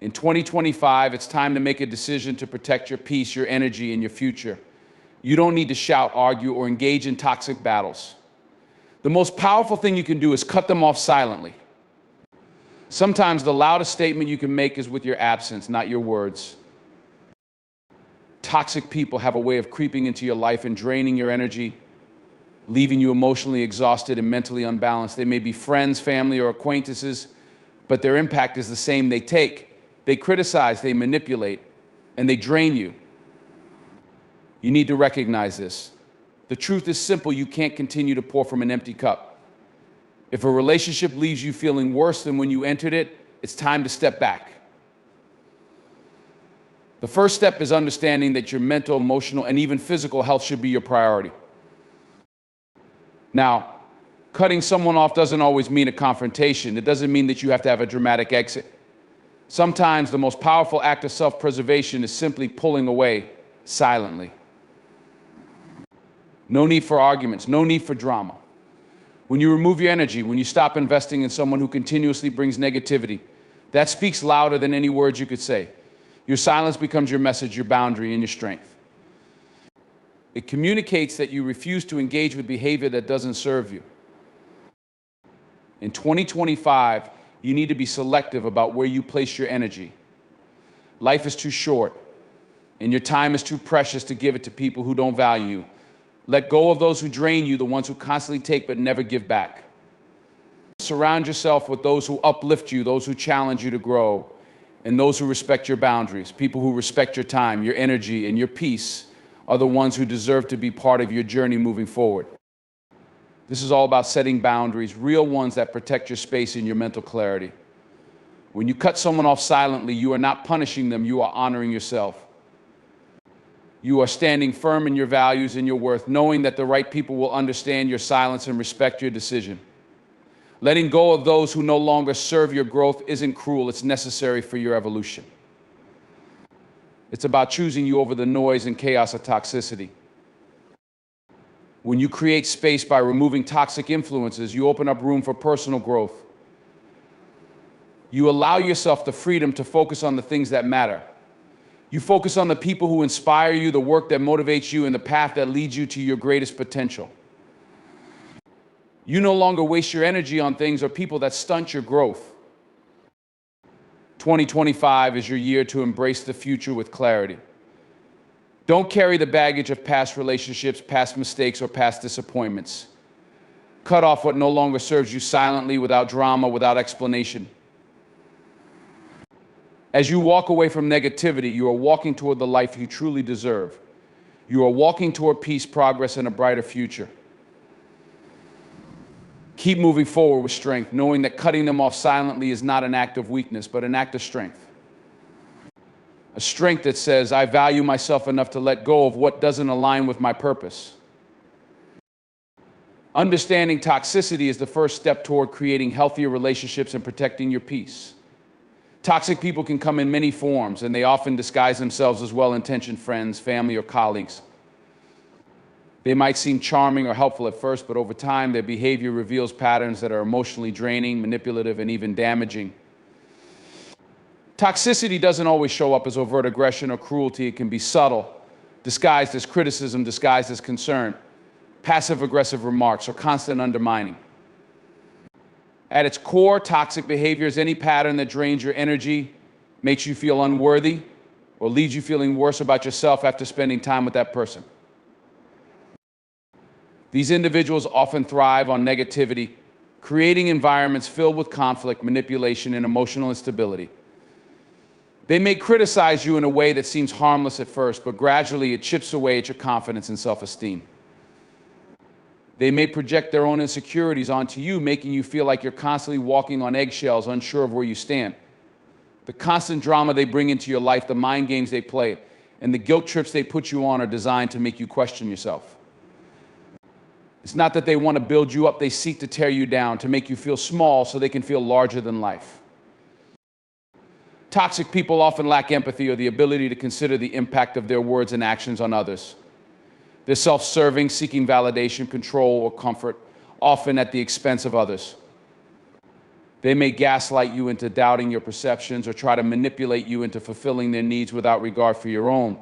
In 2025, it's time to make a decision to protect your peace, your energy, and your future. You don't need to shout, argue, or engage in toxic battles. The most powerful thing you can do is cut them off silently. Sometimes the loudest statement you can make is with your absence, not your words. Toxic people have a way of creeping into your life and draining your energy, leaving you emotionally exhausted and mentally unbalanced. They may be friends, family, or acquaintances, but their impact is the same. They criticize, they manipulate, and they drain you. You need to recognize this. The truth is simple. You can't continue to pour from an empty cup. If a relationship leaves you feeling worse than when you entered it, it's time to step back. The first step is understanding that your mental, emotional, and even physical health should be your priority. Now, cutting someone off doesn't always mean a confrontation. It doesn't mean that you have to have a dramatic exit. Sometimes the most powerful act of self-preservation is simply pulling away silently. No need for arguments, no need for drama. When you remove your energy, when you stop investing in someone who continuously brings negativity, that speaks louder than any words you could say. Your silence becomes your message, your boundary, and your strength. It communicates that you refuse to engage with behavior that doesn't serve you. In 2025, you need to be selective about where you place your energy. Life is too short, and your time is too precious to give it to people who don't value you. Let go of those who drain you, the ones who constantly take but never give back. Surround yourself with those who uplift you, those who challenge you to grow, and those who respect your boundaries. People who respect your time, your energy, and your peace are the ones who deserve to be part of your journey moving forward. This is all about setting boundaries, real ones that protect your space and your mental clarity. When you cut someone off silently, you are not punishing them, you are honoring yourself. You are standing firm in your values and your worth, knowing that the right people will understand your silence and respect your decision. Letting go of those who no longer serve your growth isn't cruel, it's necessary for your evolution. It's about choosing you over the noise and chaos of toxicity. When you create space by removing toxic influences, you open up room for personal growth. You allow yourself the freedom to focus on the things that matter. You focus on the people who inspire you, the work that motivates you, and the path that leads you to your greatest potential. You no longer waste your energy on things or people that stunt your growth. 2025 is your year to embrace the future with clarity. Don't carry the baggage of past relationships, past mistakes, or past disappointments. Cut off what no longer serves you silently, without drama, without explanation. As you walk away from negativity, you are walking toward the life you truly deserve. You are walking toward peace, progress, and a brighter future. Keep moving forward with strength, knowing that cutting them off silently is not an act of weakness, but an act of strength. A strength that says, I value myself enough to let go of what doesn't align with my purpose. Understanding toxicity is the first step toward creating healthier relationships and protecting your peace. Toxic people can come in many forms, and they often disguise themselves as well-intentioned friends, family, or colleagues. They might seem charming or helpful at first, but over time, their behavior reveals patterns that are emotionally draining, manipulative, and even damaging. Toxicity doesn't always show up as overt aggression or cruelty. It can be subtle, disguised as criticism, disguised as concern, passive-aggressive remarks, or constant undermining. At its core, toxic behavior is any pattern that drains your energy, makes you feel unworthy, or leaves you feeling worse about yourself after spending time with that person. These individuals often thrive on negativity, creating environments filled with conflict, manipulation, and emotional instability. They may criticize you in a way that seems harmless at first, but gradually it chips away at your confidence and self-esteem. They may project their own insecurities onto you, making you feel like you're constantly walking on eggshells, unsure of where you stand. The constant drama they bring into your life, the mind games they play, and the guilt trips they put you on are designed to make you question yourself. It's not that they want to build you up, they seek to tear you down, to make you feel small so they can feel larger than life. Toxic people often lack empathy or the ability to consider the impact of their words and actions on others. They're self-serving, seeking validation, control, or comfort, often at the expense of others. They may gaslight you into doubting your perceptions or try to manipulate you into fulfilling their needs without regard for your own.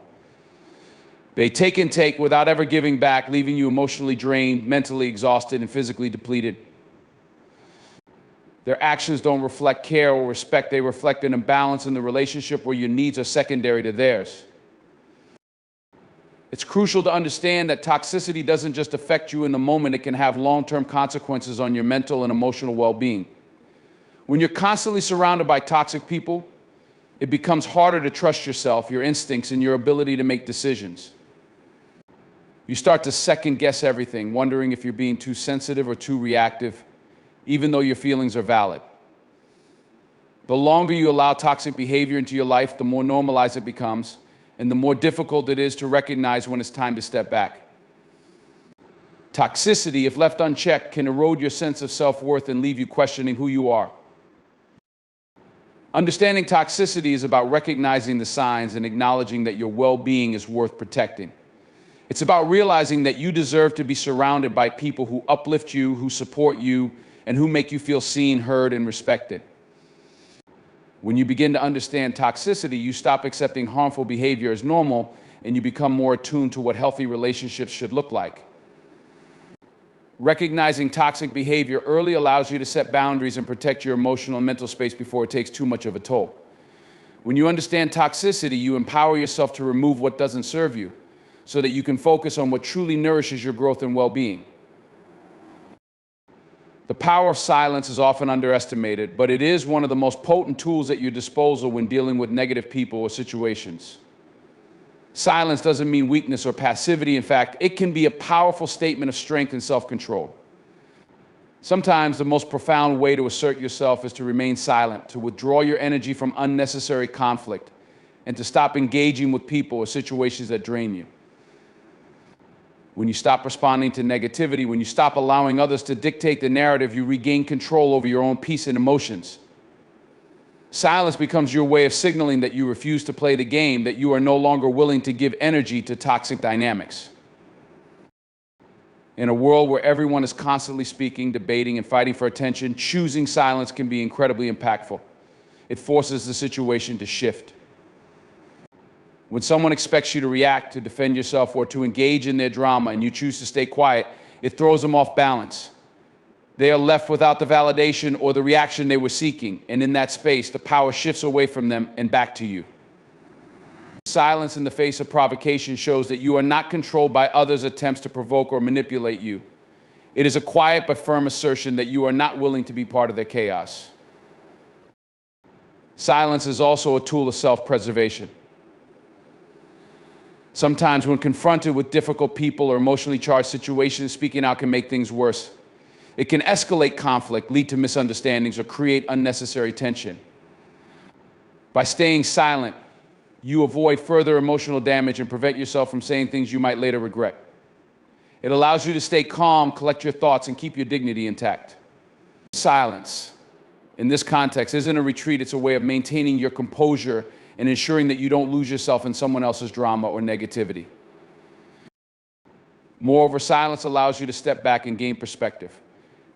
They take and take without ever giving back, leaving you emotionally drained, mentally exhausted, and physically depleted. Their actions don't reflect care or respect. They reflect an imbalance in the relationship where your needs are secondary to theirs. It's crucial to understand that toxicity doesn't just affect you in the moment. It can have long-term consequences on your mental and emotional well-being. When you're constantly surrounded by toxic people, it becomes harder to trust yourself, your instincts, and your ability to make decisions. You start to second-guess everything, wondering if you're being too sensitive or too reactive, even though your feelings are valid. The longer you allow toxic behavior into your life, the more normalized it becomes, and the more difficult it is to recognize when it's time to step back. Toxicity, if left unchecked, can erode your sense of self-worth and leave you questioning who you are. Understanding toxicity is about recognizing the signs and acknowledging that your well-being is worth protecting. It's about realizing that you deserve to be surrounded by people who uplift you, who support you, and who make you feel seen, heard, and respected. When you begin to understand toxicity, you stop accepting harmful behavior as normal, and you become more attuned to what healthy relationships should look like. Recognizing toxic behavior early allows you to set boundaries and protect your emotional and mental space before it takes too much of a toll. When you understand toxicity, you empower yourself to remove what doesn't serve you, so that you can focus on what truly nourishes your growth and well-being. The power of silence is often underestimated, but it is one of the most potent tools at your disposal when dealing with negative people or situations. Silence doesn't mean weakness or passivity. In fact, it can be a powerful statement of strength and self-control. Sometimes the most profound way to assert yourself is to remain silent, to withdraw your energy from unnecessary conflict, and to stop engaging with people or situations that drain you. When you stop responding to negativity, when you stop allowing others to dictate the narrative, you regain control over your own peace and emotions. Silence becomes your way of signaling that you refuse to play the game, that you are no longer willing to give energy to toxic dynamics. In a world where everyone is constantly speaking, debating, and fighting for attention, choosing silence can be incredibly impactful. It forces the situation to shift. When someone expects you to react, to defend yourself, or to engage in their drama, and you choose to stay quiet, it throws them off balance. They are left without the validation or the reaction they were seeking, and in that space, the power shifts away from them and back to you. Silence in the face of provocation shows that you are not controlled by others' attempts to provoke or manipulate you. It is a quiet but firm assertion that you are not willing to be part of their chaos. Silence is also a tool of self-preservation. Sometimes when confronted with difficult people or emotionally charged situations, speaking out can make things worse. It can escalate conflict, lead to misunderstandings, or create unnecessary tension. By staying silent, you avoid further emotional damage and prevent yourself from saying things you might later regret. It allows you to stay calm, collect your thoughts, and keep your dignity intact. Silence, in this context, isn't a retreat. It's a way of maintaining your composure and ensuring that you don't lose yourself in someone else's drama or negativity. Moreover, silence allows you to step back and gain perspective.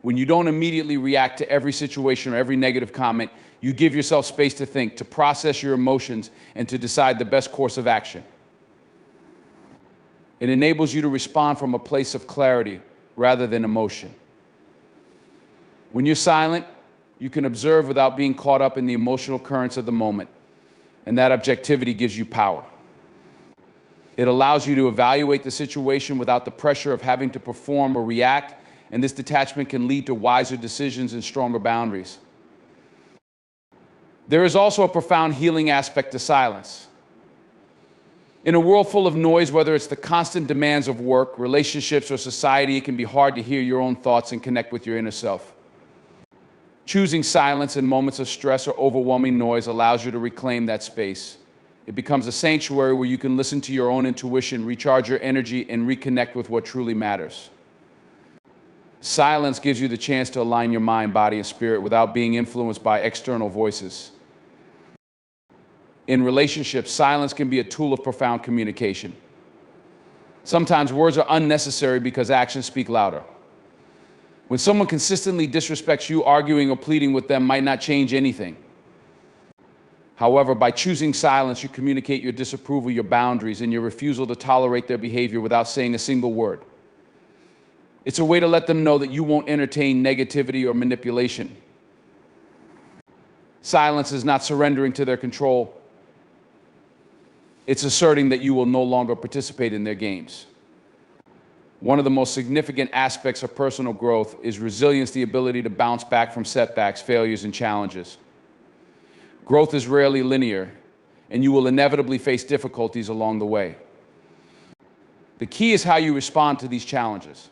When you don't immediately react to every situation or every negative comment, you give yourself space to think, to process your emotions, and to decide the best course of action. It enables you to respond from a place of clarity rather than emotion. When you're silent, you can observe without being caught up in the emotional currents of the moment. And that objectivity gives you power. It allows you to evaluate the situation without the pressure of having to perform or react, and this detachment can lead to wiser decisions and stronger boundaries. There is also a profound healing aspect to silence. In a world full of noise, whether it's the constant demands of work, relationships, or society, it can be hard to hear your own thoughts and connect with your inner self. Choosing silence in moments of stress or overwhelming noise allows you to reclaim that space. It becomes a sanctuary where you can listen to your own intuition, recharge your energy, and reconnect with what truly matters. Silence gives you the chance to align your mind, body, and spirit without being influenced by external voices. In relationships, silence can be a tool of profound communication. Sometimes words are unnecessary because actions speak louder. When someone consistently disrespects you, arguing or pleading with them might not change anything. However, by choosing silence, you communicate your disapproval, your boundaries, and your refusal to tolerate their behavior without saying a single word. It's a way to let them know that you won't entertain negativity or manipulation. Silence is not surrendering to their control. It's asserting that you will no longer participate in their games. One of the most significant aspects of personal growth is resilience, the ability to bounce back from setbacks, failures, and challenges. Growth is rarely linear, and you will inevitably face difficulties along the way. The key is how you respond to these challenges.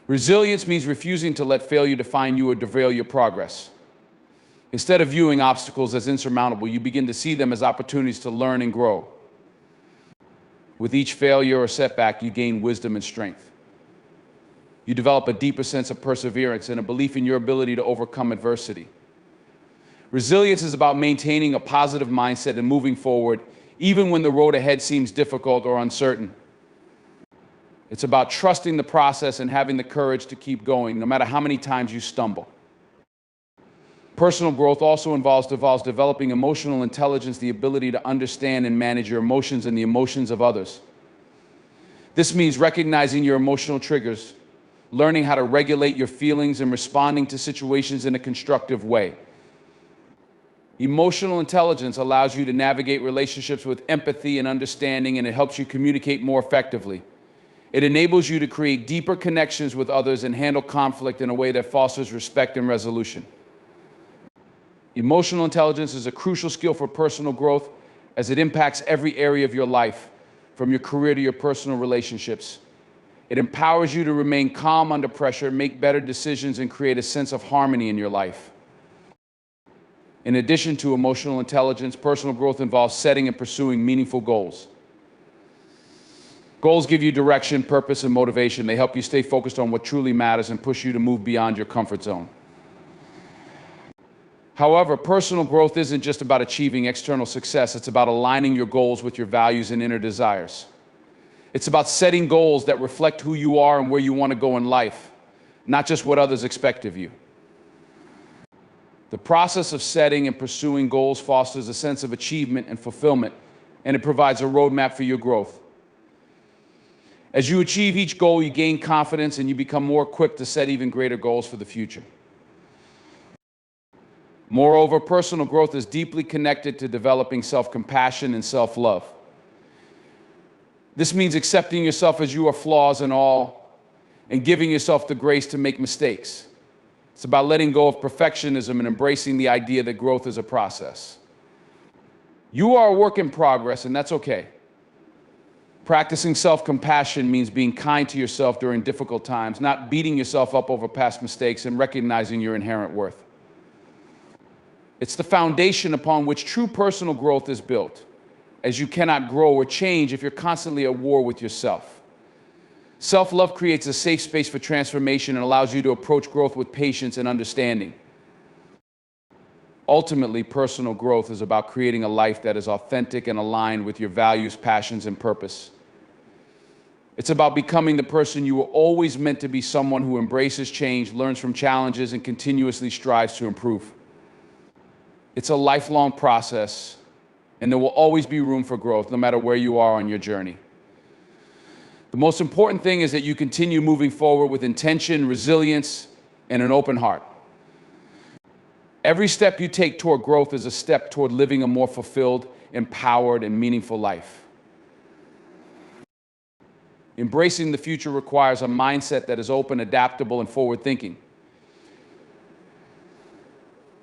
Resilience means refusing to let failure define you or derail your progress. Instead of viewing obstacles as insurmountable, you begin to see them as opportunities to learn and grow. With each failure or setback, you gain wisdom and strength. You develop a deeper sense of perseverance and a belief in your ability to overcome adversity. Resilience is about maintaining a positive mindset and moving forward, even when the road ahead seems difficult or uncertain. It's about trusting the process and having the courage to keep going, no matter how many times you stumble. Personal growth also involves developing emotional intelligence, the ability to understand and manage your emotions and the emotions of others. This means recognizing your emotional triggers, learning how to regulate your feelings, and responding to situations in a constructive way. Emotional intelligence allows you to navigate relationships with empathy and understanding, and it helps you communicate more effectively. It enables you to create deeper connections with others and handle conflict in a way that fosters respect and resolution. Emotional intelligence is a crucial skill for personal growth as it impacts every area of your life, from your career to your personal relationships. It empowers you to remain calm under pressure, make better decisions, and create a sense of harmony in your life. In addition to emotional intelligence, personal growth involves setting and pursuing meaningful goals. Goals give you direction, purpose, and motivation. They help you stay focused on what truly matters and push you to move beyond your comfort zone. However, personal growth isn't just about achieving external success. It's about aligning your goals with your values and inner desires. It's about setting goals that reflect who you are and where you want to go in life, not just what others expect of you. The process of setting and pursuing goals fosters a sense of achievement and fulfillment, and it provides a roadmap for your growth. As you achieve each goal, you gain confidence and you become more equipped to set even greater goals for the future. Moreover, personal growth is deeply connected to developing self-compassion and self-love. This means accepting yourself as you are, flaws and all, and giving yourself the grace to make mistakes. It's about letting go of perfectionism and embracing the idea that growth is a process. You are a work in progress, and that's okay. Practicing self-compassion means being kind to yourself during difficult times, not beating yourself up over past mistakes, and recognizing your inherent worth. It's the foundation upon which true personal growth is built, as you cannot grow or change if you're constantly at war with yourself. Self-love creates a safe space for transformation and allows you to approach growth with patience and understanding. Ultimately, personal growth is about creating a life that is authentic and aligned with your values, passions, and purpose. It's about becoming the person you were always meant to be, someone who embraces change, learns from challenges, and continuously strives to improve. It's a lifelong process, and there will always be room for growth, no matter where you are on your journey. The most important thing is that you continue moving forward with intention, resilience, and an open heart. Every step you take toward growth is a step toward living a more fulfilled, empowered, and meaningful life. Embracing the future requires a mindset that is open, adaptable, and forward-thinking.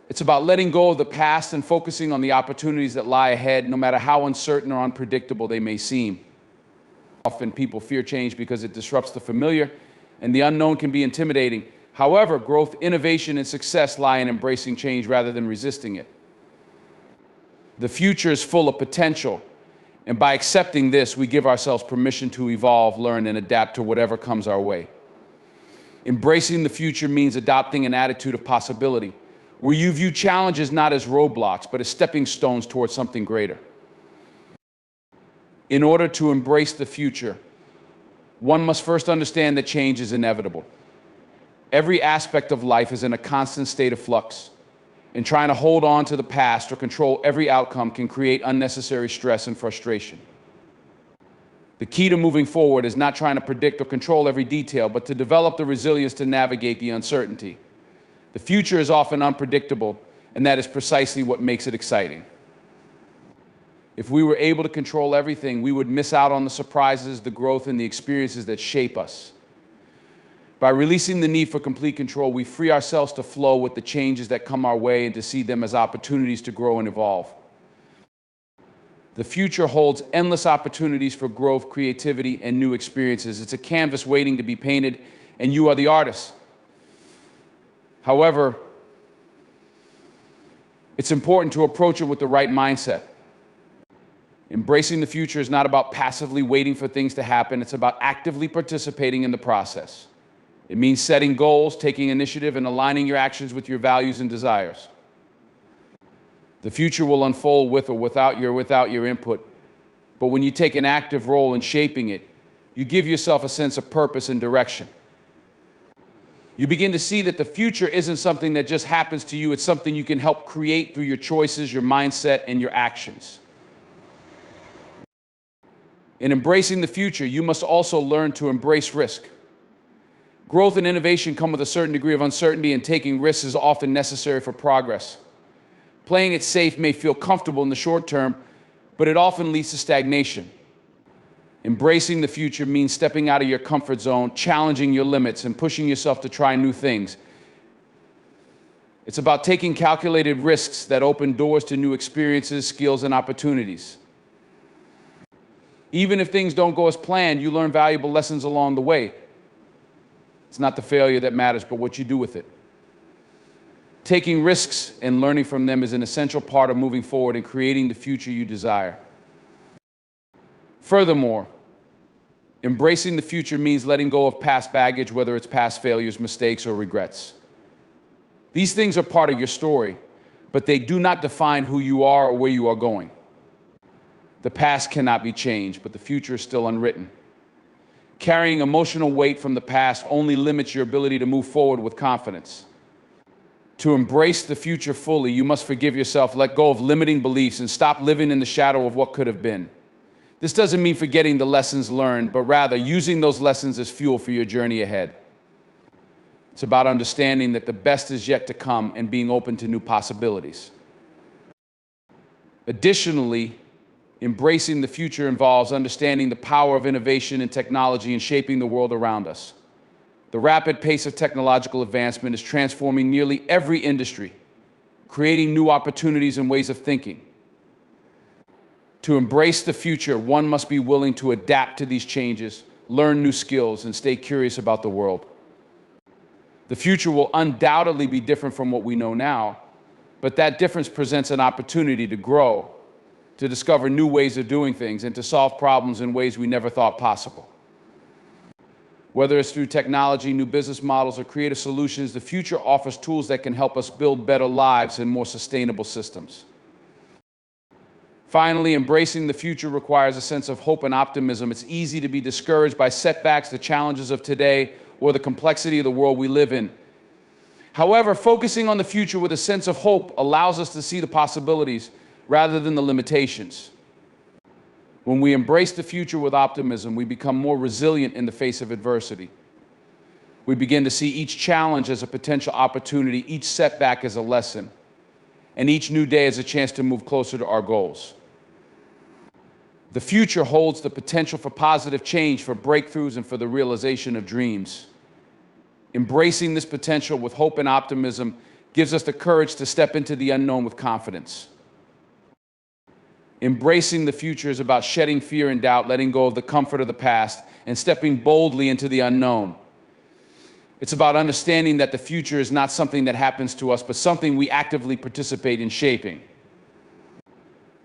It's about letting go of the past and focusing on the opportunities that lie ahead, no matter how uncertain or unpredictable they may seem. Often people fear change because it disrupts the familiar, and the unknown can be intimidating. However, growth, innovation, and success lie in embracing change rather than resisting it. The future is full of potential, and by accepting this, we give ourselves permission to evolve, learn, and adapt to whatever comes our way. Embracing the future means adopting an attitude of possibility, where you view challenges not as roadblocks, but as stepping stones towards something greater. In order to embrace the future, one must first understand that change is inevitable. Every aspect of life is in a constant state of flux, and trying to hold on to the past or control every outcome can create unnecessary stress and frustration. The key to moving forward is not trying to predict or control every detail, but to develop the resilience to navigate the uncertainty. The future is often unpredictable, and that is precisely what makes it exciting. If we were able to control everything, we would miss out on the surprises, the growth, and the experiences that shape us. By releasing the need for complete control, we free ourselves to flow with the changes that come our way and to see them as opportunities to grow and evolve. The future holds endless opportunities for growth, creativity, and new experiences. It's a canvas waiting to be painted, and you are the artist. However, it's important to approach it with the right mindset. Embracing the future is not about passively waiting for things to happen. It's about actively participating in the process. It means setting goals, taking initiative, and aligning your actions with your values and desires. The future will unfold with or without your input. But when you take an active role in shaping it, you give yourself a sense of purpose and direction. You begin to see that the future isn't something that just happens to you. It's something you can help create through your choices, your mindset, and your actions. In embracing the future, you must also learn to embrace risk. Growth and innovation come with a certain degree of uncertainty, and taking risks is often necessary for progress. Playing it safe may feel comfortable in the short term, but it often leads to stagnation. Embracing the future means stepping out of your comfort zone, challenging your limits, and pushing yourself to try new things. It's about taking calculated risks that open doors to new experiences, skills, and opportunities. Even if things don't go as planned, you learn valuable lessons along the way. It's not the failure that matters, but what you do with it. Taking risks and learning from them is an essential part of moving forward and creating the future you desire. Furthermore, embracing the future means letting go of past baggage, whether it's past failures, mistakes, or regrets. These things are part of your story, but they do not define who you are or where you are going. The past cannot be changed, but the future is still unwritten. Carrying emotional weight from the past only limits your ability to move forward with confidence. To embrace the future fully, you must forgive yourself, let go of limiting beliefs, and stop living in the shadow of what could have been. This doesn't mean forgetting the lessons learned, but rather using those lessons as fuel for your journey ahead. It's about understanding that the best is yet to come and being open to new possibilities. Additionally, embracing the future involves understanding the power of innovation and technology in shaping the world around us. The rapid pace of technological advancement is transforming nearly every industry, creating new opportunities and ways of thinking. To embrace the future, one must be willing to adapt to these changes, learn new skills, and stay curious about the world. The future will undoubtedly be different from what we know now, but that difference presents an opportunity to grow, to discover new ways of doing things, and to solve problems in ways we never thought possible. Whether it's through technology, new business models, or creative solutions, the future offers tools that can help us build better lives and more sustainable systems. Finally, embracing the future requires a sense of hope and optimism. It's easy to be discouraged by setbacks, the challenges of today, or the complexity of the world we live in. However, focusing on the future with a sense of hope allows us to see the possibilities rather than the limitations. When we embrace the future with optimism, we become more resilient in the face of adversity. We begin to see each challenge as a potential opportunity, each setback as a lesson, and each new day as a chance to move closer to our goals. The future holds the potential for positive change, for breakthroughs, and for the realization of dreams. Embracing this potential with hope and optimism gives us the courage to step into the unknown with confidence. Embracing the future is about shedding fear and doubt, letting go of the comfort of the past, and stepping boldly into the unknown. It's about understanding that the future is not something that happens to us, but something we actively participate in shaping.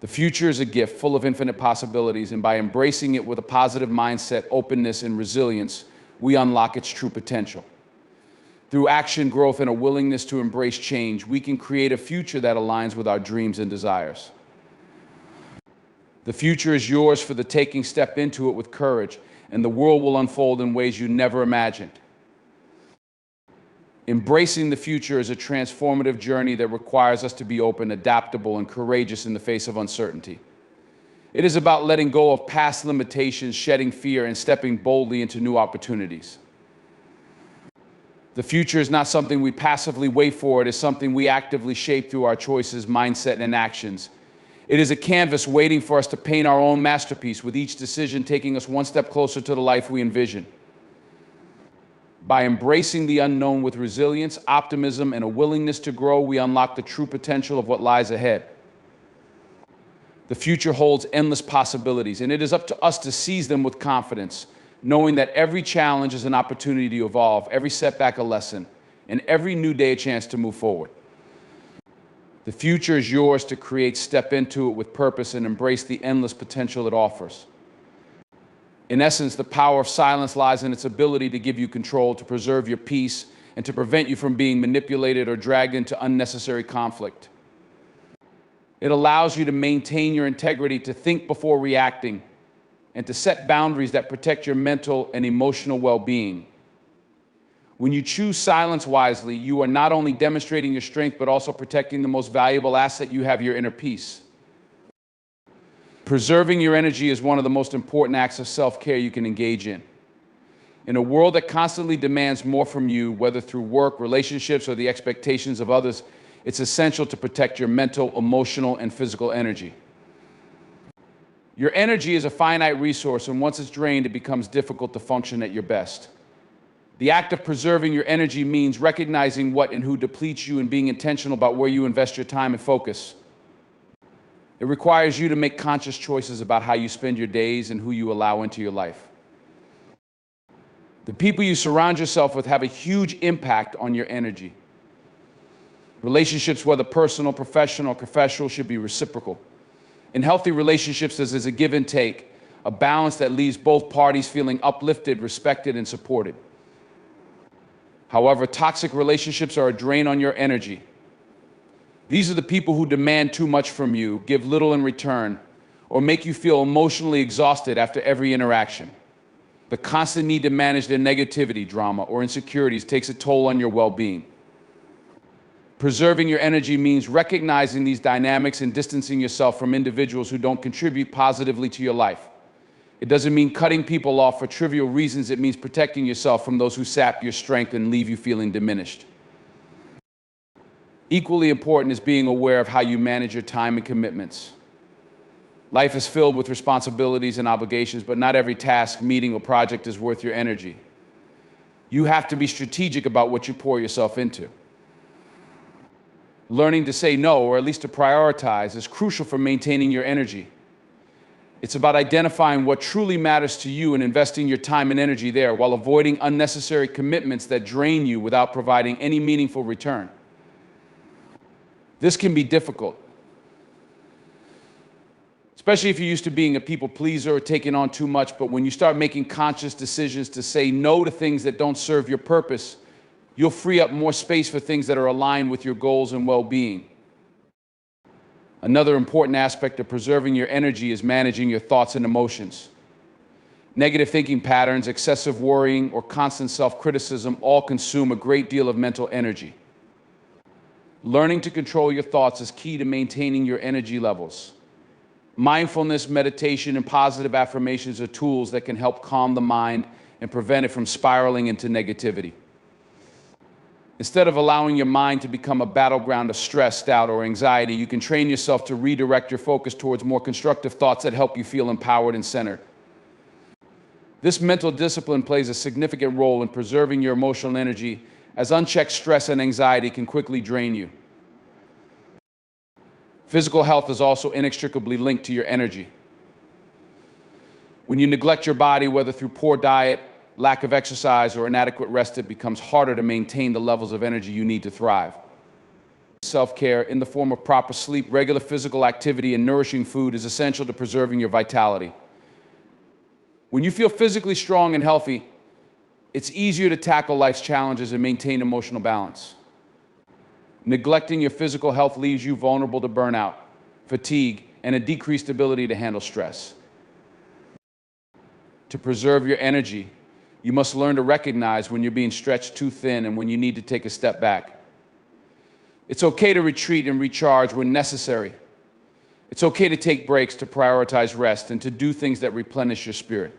The future is a gift full of infinite possibilities, and by embracing it with a positive mindset, openness, and resilience, we unlock its true potential. Through action, growth, and a willingness to embrace change, we can create a future that aligns with our dreams and desires. The future is yours for the taking. Step into it with courage, and the world will unfold in ways you never imagined. Embracing the future is a transformative journey that requires us to be open, adaptable, and courageous in the face of uncertainty. It is about letting go of past limitations, shedding fear, and stepping boldly into new opportunities. The future is not something we passively wait for. It is something we actively shape through our choices, mindset, and actions. It is a canvas waiting for us to paint our own masterpiece, with each decision taking us one step closer to the life we envision. By embracing the unknown with resilience, optimism, and a willingness to grow, we unlock the true potential of what lies ahead. The future holds endless possibilities, and it is up to us to seize them with confidence, knowing that every challenge is an opportunity to evolve, every setback a lesson, and every new day a chance to move forward. The future is yours to create. Step into it with purpose and embrace the endless potential it offers. In essence, the power of silence lies in its ability to give you control, to preserve your peace, and to prevent you from being manipulated or dragged into unnecessary conflict. It allows you to maintain your integrity, to think before reacting, and to set boundaries that protect your mental and emotional well-being. When you choose silence wisely, you are not only demonstrating your strength, but also protecting the most valuable asset you have, your inner peace. Preserving your energy is one of the most important acts of self-care you can engage in. In a world that constantly demands more from you, whether through work, relationships, or the expectations of others, it's essential to protect your mental, emotional, and physical energy. Your energy is a finite resource, and once it's drained, it becomes difficult to function at your best. The act of preserving your energy means recognizing what and who depletes you and being intentional about where you invest your time and focus. It requires you to make conscious choices about how you spend your days and who you allow into your life. The people you surround yourself with have a huge impact on your energy. Relationships, whether personal, professional, or professional, should be reciprocal. In healthy relationships, there is a give and take, a balance that leaves both parties feeling uplifted, respected, and supported. However, toxic relationships are a drain on your energy. These are the people who demand too much from you, give little in return, or make you feel emotionally exhausted after every interaction. The constant need to manage their negativity, drama, or insecurities takes a toll on your well-being. Preserving your energy means recognizing these dynamics and distancing yourself from individuals who don't contribute positively to your life. It doesn't mean cutting people off for trivial reasons. It means protecting yourself from those who sap your strength and leave you feeling diminished. Equally important is being aware of how you manage your time and commitments. Life is filled with responsibilities and obligations, but not every task, meeting, or project is worth your energy. You have to be strategic about what you pour yourself into. Learning to say no, or at least to prioritize, is crucial for maintaining your energy. It's about identifying what truly matters to you and investing your time and energy there, while avoiding unnecessary commitments that drain you without providing any meaningful return. This can be difficult, especially if you're used to being a people pleaser or taking on too much. But when you start making conscious decisions to say no to things that don't serve your purpose, you'll free up more space for things that are aligned with your goals and well-being. Another important aspect of preserving your energy is managing your thoughts and emotions. Negative thinking patterns, excessive worrying, or constant self-criticism all consume a great deal of mental energy. Learning to control your thoughts is key to maintaining your energy levels. Mindfulness, meditation, and positive affirmations are tools that can help calm the mind and prevent it from spiraling into negativity. Instead of allowing your mind to become a battleground of stress, doubt, or anxiety, you can train yourself to redirect your focus towards more constructive thoughts that help you feel empowered and centered. This mental discipline plays a significant role in preserving your emotional energy, as unchecked stress and anxiety can quickly drain you. Physical health is also inextricably linked to your energy. When you neglect your body, whether through poor diet, lack of exercise, or inadequate rest, it becomes harder to maintain the levels of energy you need to thrive. Self-care in the form of proper sleep, regular physical activity, and nourishing food is essential to preserving your vitality. When you feel physically strong and healthy, it's easier to tackle life's challenges and maintain emotional balance. Neglecting your physical health leaves you vulnerable to burnout, fatigue, and a decreased ability to handle stress. To preserve your energy, You must learn to recognize when you're being stretched too thin and when you need to take a step back. It's okay to retreat and recharge when necessary. It's okay to take breaks, to prioritize rest, and to do things that replenish your spirit.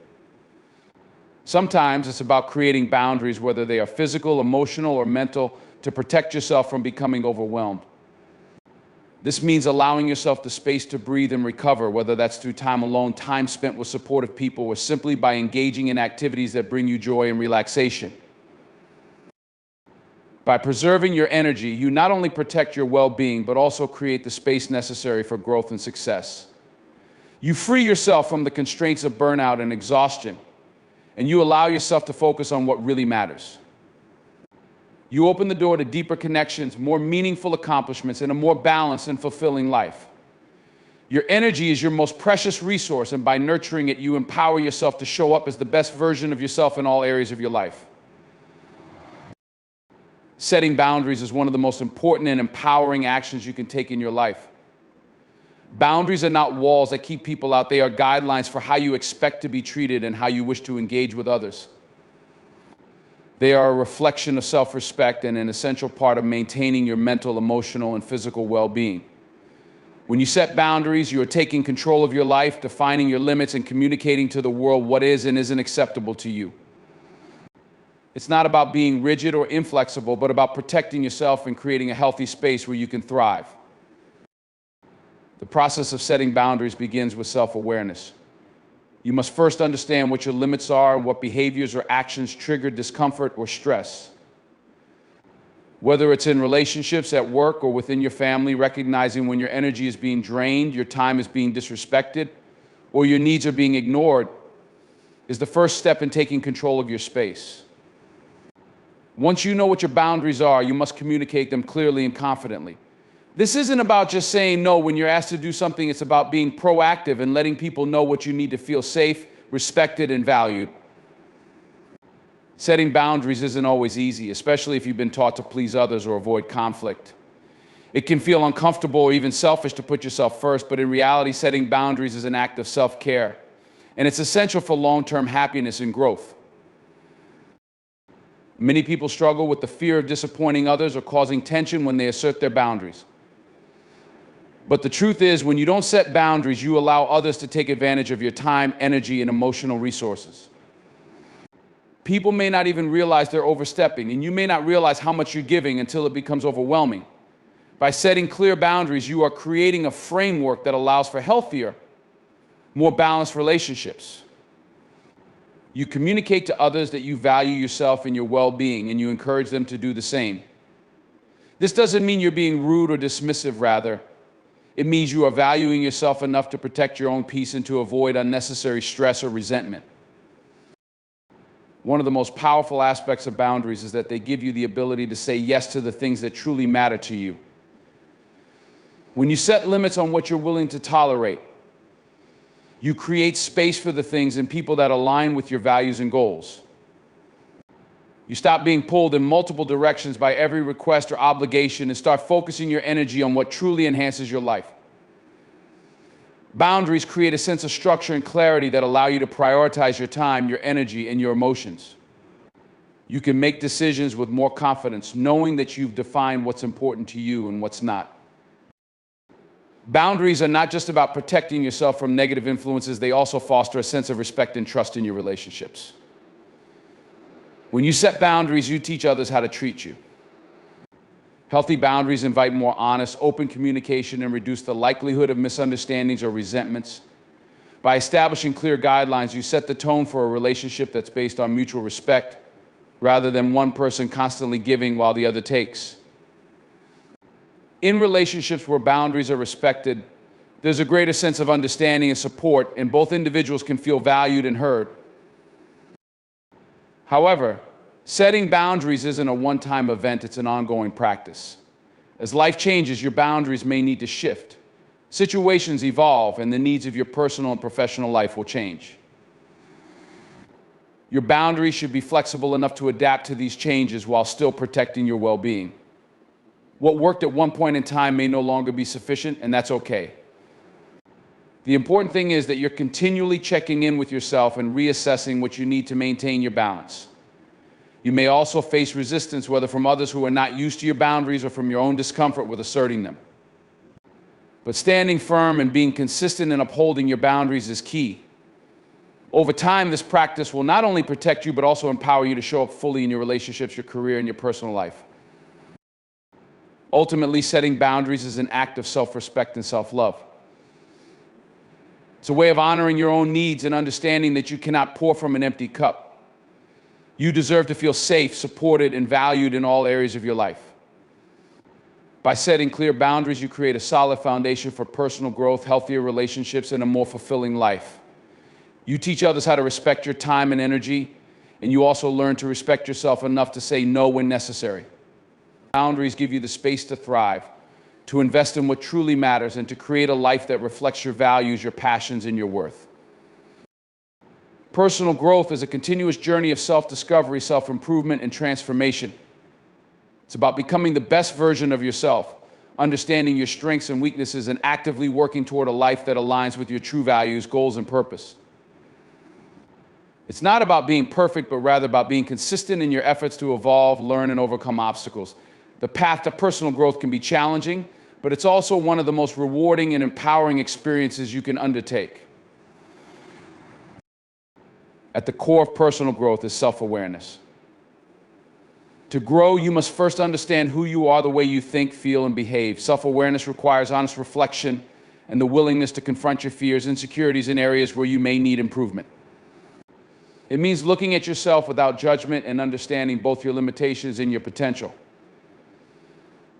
Sometimes it's about creating boundaries, whether they are physical, emotional, or mental, to protect yourself from becoming overwhelmed. This means allowing yourself the space to breathe and recover, whether that's through time alone, time spent with supportive people, or simply by engaging in activities that bring you joy and relaxation. By preserving your energy, you not only protect your well-being, but also create the space necessary for growth and success. You free yourself from the constraints of burnout and exhaustion, and you allow yourself to focus on what really matters. You open the door to deeper connections, more meaningful accomplishments, and a more balanced and fulfilling life. Your energy is your most precious resource, and by nurturing it, you empower yourself to show up as the best version of yourself in all areas of your life. Setting boundaries is one of the most important and empowering actions you can take in your life. Boundaries are not walls that keep people out. They are guidelines for how you expect to be treated and how you wish to engage with others. They are a reflection of self-respect and an essential part of maintaining your mental, emotional, and physical well-being. When you set boundaries, you are taking control of your life, defining your limits, and communicating to the world what is and isn't acceptable to you. It's not about being rigid or inflexible, but about protecting yourself and creating a healthy space where you can thrive. The process of setting boundaries begins with self-awareness. You must first understand what your limits are and what behaviors or actions trigger discomfort or stress. Whether it's in relationships, at work, or within your family, recognizing when your energy is being drained, your time is being disrespected, or your needs are being ignored is the first step in taking control of your space. Once you know what your boundaries are, you must communicate them clearly and confidently. This isn't about just saying no when you're asked to do something. It's about being proactive and letting people know what you need to feel safe, respected, and valued. Setting boundaries isn't always easy, especially if you've been taught to please others or avoid conflict. It can feel uncomfortable or even selfish to put yourself first, but in reality, setting boundaries is an act of self-care, and it's essential for long-term happiness and growth. Many people struggle with the fear of disappointing others or causing tension when they assert their boundaries. But the truth is, when you don't set boundaries, you allow others to take advantage of your time, energy, and emotional resources. People may not even realize they're overstepping, and you may not realize how much you're giving until it becomes overwhelming. By setting clear boundaries, you are creating a framework that allows for healthier, more balanced relationships. You communicate to others that you value yourself and your well-being, and you encourage them to do the same. This doesn't mean you're being rude or dismissive, rather. It means you are valuing yourself enough to protect your own peace and to avoid unnecessary stress or resentment. One of the most powerful aspects of boundaries is that they give you the ability to say yes to the things that truly matter to you. When you set limits on what you're willing to tolerate, you create space for the things and people that align with your values and goals. You stop being pulled in multiple directions by every request or obligation and start focusing your energy on what truly enhances your life. Boundaries create a sense of structure and clarity that allow you to prioritize your time, your energy, and your emotions. You can make decisions with more confidence, knowing that you've defined what's important to you and what's not. Boundaries are not just about protecting yourself from negative influences, they also foster a sense of respect and trust in your relationships. When you set boundaries, you teach others how to treat you. Healthy boundaries invite more honest, open communication and reduce the likelihood of misunderstandings or resentments. By establishing clear guidelines, you set the tone for a relationship that's based on mutual respect, rather than one person constantly giving while the other takes. In relationships where boundaries are respected, there's a greater sense of understanding and support, and both individuals can feel valued and heard. However, setting boundaries isn't a one-time event, it's an ongoing practice. As life changes, your boundaries may need to shift. Situations evolve, and the needs of your personal and professional life will change. Your boundaries should be flexible enough to adapt to these changes while still protecting your well-being. What worked at one point in time may no longer be sufficient, and that's okay. The important thing is that you're continually checking in with yourself and reassessing what you need to maintain your balance. You may also face resistance, whether from others who are not used to your boundaries or from your own discomfort with asserting them. But standing firm and being consistent in upholding your boundaries is key. Over time, this practice will not only protect you, but also empower you to show up fully in your relationships, your career, and your personal life. Ultimately, setting boundaries is an act of self-respect and self-love. It's a way of honoring your own needs and understanding that you cannot pour from an empty cup. You deserve to feel safe, supported, and valued in all areas of your life. By setting clear boundaries, you create a solid foundation for personal growth, healthier relationships, and a more fulfilling life. You teach others how to respect your time and energy, and you also learn to respect yourself enough to say no when necessary. Boundaries give you the space to thrive, to invest in what truly matters, and to create a life that reflects your values, your passions, and your worth. Personal growth is a continuous journey of self-discovery, self-improvement, and transformation. It's about becoming the best version of yourself, understanding your strengths and weaknesses, and actively working toward a life that aligns with your true values, goals, and purpose. It's not about being perfect, but rather about being consistent in your efforts to evolve, learn, and overcome obstacles. The path to personal growth can be challenging, but it's also one of the most rewarding and empowering experiences you can undertake. At the core of personal growth is self-awareness. To grow, you must first understand who you are, the way you think, feel, and behave. Self-awareness requires honest reflection and the willingness to confront your fears, insecurities, and areas where you may need improvement. It means looking at yourself without judgment and understanding both your limitations and your potential.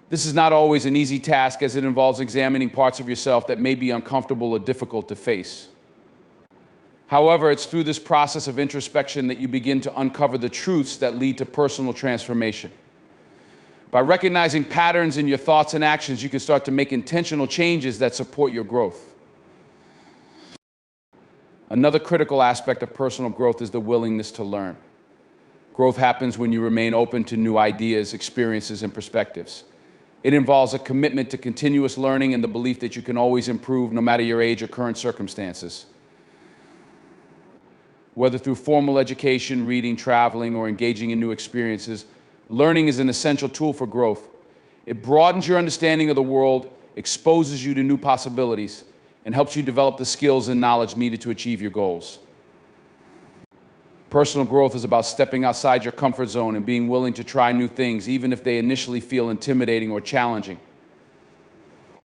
This is not always an easy task, as it involves examining parts of yourself that may be uncomfortable or difficult to face. However, it's through this process of introspection that you begin to uncover the truths that lead to personal transformation. By recognizing patterns in your thoughts and actions, you can start to make intentional changes that support your growth. Another critical aspect of personal growth is the willingness to learn. Growth happens when you remain open to new ideas, experiences, and perspectives. It involves a commitment to continuous learning and the belief that you can always improve no matter your age or current circumstances. Whether through formal education, reading, traveling, or engaging in new experiences, learning is an essential tool for growth. It broadens your understanding of the world, exposes you to new possibilities, and helps you develop the skills and knowledge needed to achieve your goals. Personal growth is about stepping outside your comfort zone and being willing to try new things, even if they initially feel intimidating or challenging.